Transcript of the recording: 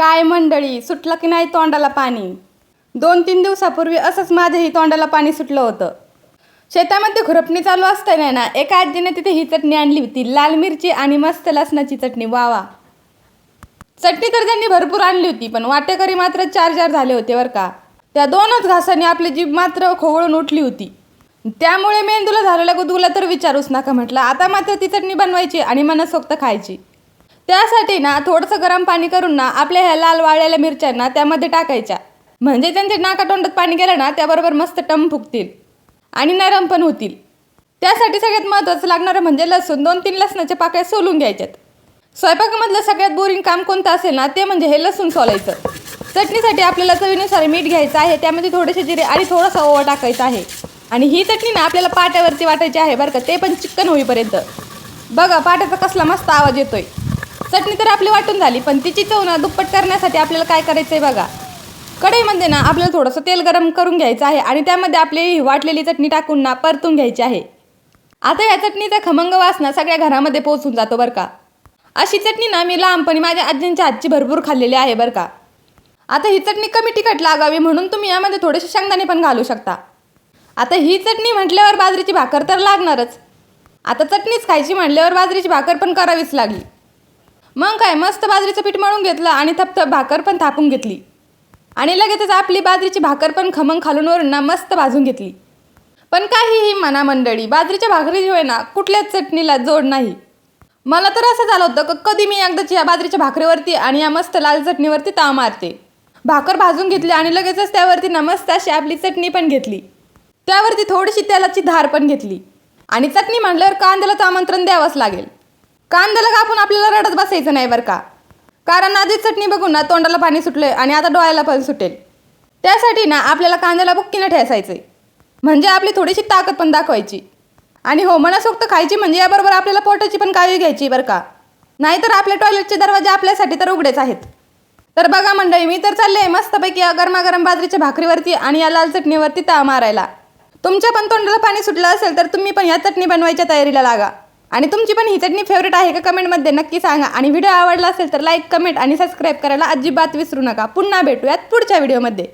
काय मंडळी, सुटलं की नाही तोंडाला पाणी. 2-3 दिवसापूर्वी असंच माझ्याही तोंडाला पाणी सुटलं होतं. शेतामध्ये खुरपणी चालू असताना ना एका आजीने तिथे ही चटणी आणली होती, लाल मिरची आणि मस्त लसणाची चटणी. वा. चटणी तर त्यांनी भरपूर आणली होती, पण वाटेकरी मात्र 4 झाले होते बरं का. त्या 2च घासांनी आपली जीभ मात्र खोवळून उठली होती. त्यामुळे मेंदूला झालेल्या गुदगुला तर विचारूच नका. म्हटलं आता मात्र ती चटणी बनवायची आणि मनसोक्त खायची. त्यासाठी ना थोडंसं गरम पाणी करून ना आपल्या ह्या लाल वाळलेल्या मिरच्यांना त्यामध्ये टाकायच्या, म्हणजे त्यांच्या नाकातोंडात पाणी गेलं ना त्याबरोबर मस्त टम फुगतील आणि नरम पण होतील. त्यासाठी सगळ्यात महत्त्वाचं लागणारं म्हणजे लसूण. 2-3 लसणाच्या पाकळ्या सोलून घ्यायच्यात. स्वयंपाकामधलं सगळ्यात बोरिंग काम कोणतं असेल ना ते म्हणजे हे लसूण सोलायचं. चटणीसाठी आपल्याला चवीनुसार मीठ घ्यायचं आहे, त्यामध्ये थोडेसे जिरे आणि थोडासा ओवा टाकायचा आहे. आणि ही चटणी ना आपल्याला पाट्यावरती वाटायची आहे बरं का, ते पण चिकन होईपर्यंत. बघा पाट्याचा कसला मस्त आवाज येतोय. चटणी तर आपली वाटून झाली, पण तिची चव ना दुप्पट करण्यासाठी आपल्याला काय करायचं आहे बघा. कढईमध्ये ना आपल्याला थोडंसं तेल गरम करून घ्यायचं आहे आणि त्यामध्ये आपली वाटलेली चटणी टाकून ना परतून घ्यायची आहे. आता या चटणीचा खमंग वासना सगळ्या घरामध्ये पोहोचून जातो बरं का. अशी चटणी ना मी लहानपणी माझ्या आजींच्या हातची भरपूर खाल्लेली आहे बरं का. आता ही चटणी कमी तिखट लागावी म्हणून तुम्ही यामध्ये थोडेसे शेंगदाणे पण घालू शकता. आता ही चटणी म्हटल्यावर बाजरीची भाकर तर लागणारच. आता चटणीच खायची म्हटल्यावर बाजरीची भाकर पण करावीच लागली. मग काय, मस्त बाजरीचं पीठ मळून घेतलं आणि थपथप भाकर पण थापून घेतली आणि लगेचच आपली बाजरीची भाकर पण खमंग खालून वरून ना मस्त भाजून घेतली. पण काहीही म्हणा मंडळी, बाजरीच्या भाकरीशिवाय ना कुठल्याच चटणीला जोड नाही. मला तर असं झालं होतं की कधी मी एकदाची या बाजरीच्या भाकरीवरती आणि या मस्त लाल चटणीवरती ताव मारते. भाकर भाजून घेतली आणि लगेचच त्यावरती ना मस्त अशी आपली चटणी पण घेतली. त्यावरती थोडीशी तेलाची धार पण घेतली आणि चटणी म्हटल्यावर कांद्याला आमंत्रण द्यावंच लागेल. कांद्याला कापून आपल्याला रडत बसायचं नाही बरं का, कारण आधी चटणी बघून ना तोंडाला पाणी सुटले आणि आता डोळ्याला पण सुटेल. त्यासाठी ना आपल्याला कांद्याला बुक्कीनं ठेसायचं, म्हणजे आपली थोडीशी ताकद पण दाखवायची. आणि हो, मनसोक्त खायची म्हणजे याबरोबर आपल्याला पोटाची पण काळजी घ्यायची बरं का, नाहीतर आपल्या टॉयलेटचे दरवाजे आपल्यासाठी तर उघडेच आहेत. तर बघा मंडळी, मी तर चालले मस्तपैकी गरमागरम बाजरीच्या भाकरीवरती आणि या लाल चटणीवरती ताव मारायला. तुमच्या पण तोंडाला पाणी सुटलं असेल तर तुम्ही पण या चटणी बनवायच्या तयारीला लागा. आणि तुमची पण ही चटणी फेवरेट आहे का कमेंटमध्ये नक्की सांगा. आणि व्हिडिओ आवडला असेल तर लाईक, कमेंट आणि सबस्क्राईब करायला अजिबात विसरू नका. पुन्हा भेटूयात पुढच्या व्हिडिओमध्ये.